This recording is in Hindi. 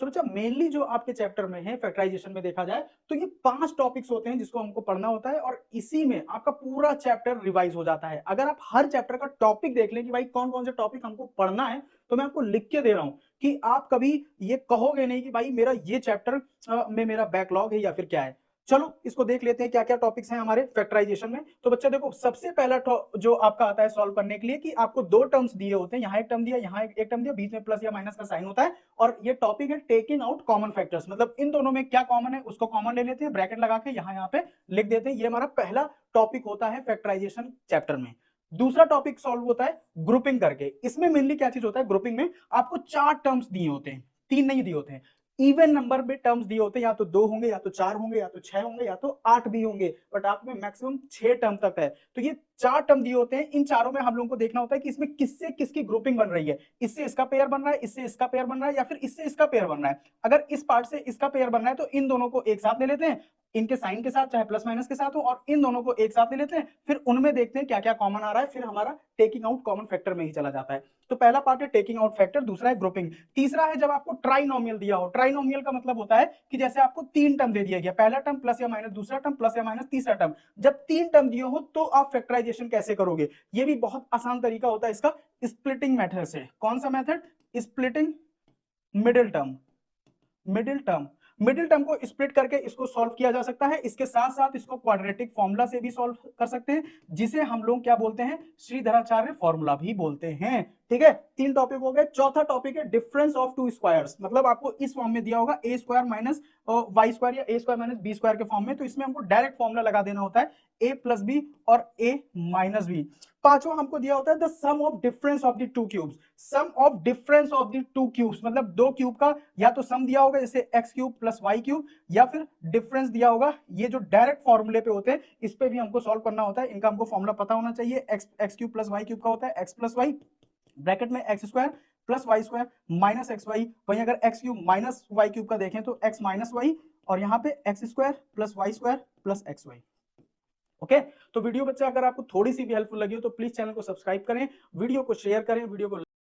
तो बच्चा मेनली जो आपके चैप्टर में है फैक्टराइजेशन में देखा जाए तो ये 5 टॉपिक्स होते हैं जिसको हमको पढ़ना होता है और इसी में आपका पूरा चैप्टर रिवाइज हो जाता है। अगर आप हर चैप्टर का टॉपिक देख लें कि भाई कौन कौन से टॉपिक हमको पढ़ना है, तो मैं आपको लिख के दे रहा हूं कि आप कभी ये कहोगे नहीं कि भाई मेरा ये चैप्टर में मेरा बैकलॉग है या फिर क्या है। चलो इसको देख लेते हैं क्या क्या टॉपिक्स हैं हमारे फैक्टराइजेशन में। तो बच्चा देखो सबसे पहला जो आपका आता है सॉल्व करने के लिए कि आपको दो टर्म्स दिए होते हैं, यहाँ एक टर्म दिया, यहाँ एक टर्म दिया, बीच में प्लस या माइनस का साइन होता है और ये टॉपिक है टेकिंग आउट कॉमन फैक्टर्स, मतलब इन दोनों में क्या कॉमन है उसको कॉमन ले लेते हैं, ब्रैकेट लगा के यहाँ पे लिख देते हैं। ये हमारा पहला टॉपिक होता है फैक्टराइजेशन चैप्टर में। दूसरा टॉपिक सॉल्व होता है ग्रुपिंग करके। इसमें मेनली क्या चीज होता है, ग्रुपिंग में आपको 4 टर्म्स दिए होते हैं, 3 नहीं दिए होते हैं। इवन नंबर में टर्म्स दिए होते हैं, या तो 2 होंगे या तो 4 होंगे या तो 6 होंगे या तो 8 भी होंगे, बट आप में मैक्सिमम 6 टर्म तक है। तो ये 4 टर्म दिए होते हैं, इन चारों में हम लोगों को देखना होता है कि इसमें किससे किसकी ग्रुपिंग बन रही है, इससे इसका पेयर बन रहा है, इससे इसका पेयर बन रहा है या फिर इससे इसका पेयर बन रहा है। अगर इस पार्ट से इसका पेयर बन रहा है तो इन दोनों को एक साथ ले लेते हैं, इनके साइन के साथ चाहे प्लस माइनस के साथ हो, और इन दोनों को एक साथ ले लेते हैं, फिर उनमें देखते हैं क्या क्या कॉमन आ रहा है, फिर हमारा टेकिंग आउट कॉमन फैक्टर में ही चला जाता है। तो पहला पार्ट है टेकिंग आउट फैक्टर, दूसरा है ग्रुपिंग, तीसरा है जब आपको ट्राइनोमियल दिया हो। ट्राइनोमियल का मतलब होता है कि जैसे आपको 3 टर्म दे दिया गया, पहला टर्म प्लस या माइनस, दूसरा टर्म प्लस या माइनस, तीसरा टर्म, जब 3 टर्म दिए हो तो आप फैक्टराइजेशन कैसे करोगे। ये भी बहुत आसान तरीका होता है इसका, स्प्लिटिंग मेथड से। कौन सा method, splitting middle term. Middle term, middle term को स्प्लिट करके इसको सॉल्व किया जा सकता है। इसके साथ साथ इसको क्वाड्रेटिक फॉर्मूला से भी सॉल्व कर सकते हैं, जिसे हम लोग क्या बोलते हैं, श्रीधराचार्य फॉर्मूला भी बोलते हैं। ठीक है, 3 टॉपिक हो गए। चौथा टॉपिक है डिफरेंस ऑफ टू स्क्वायर्स, मतलब आपको इस फॉर्म में दिया होगा ए स्क्वायर माइनस वाई स्क्वायर या ए स्क्वायर माइनस बी स्क्वायर के फॉर्म में, तो इसमें हमको डायरेक्ट फॉर्मूला लगा देना होता है ए प्लस बी और ए माइनस बी। पांचवा हमको दिया होता है the sum of difference of the two cubes. Sum of difference of the two cubes, मतलब दो क्यूब का या तो सम दिया होगा जैसे x cube plus y cube, या फिर डिफरेंस दिया होगा। ये जो डायरेक्ट फॉर्मूले पे होते हैं इस पे भी हमको सॉल्व करना होता है, इनका हमको फॉर्मूला पता होना चाहिए। X cube plus y cube का होता है एक्स प्लस वाई, ब्रैकेट में x square plus y square minus x y. वहीं अगर x cube minus y cube का देखें तो एक्स माइनस वाई, और यहाँ पे x square plus y square plus x y. Okay, तो वीडियो बच्चा अगर आपको थोड़ी सी भी हेल्पफुल लगी हो तो प्लीज चैनल को सब्सक्राइब करें, वीडियो को शेयर करें, वीडियो को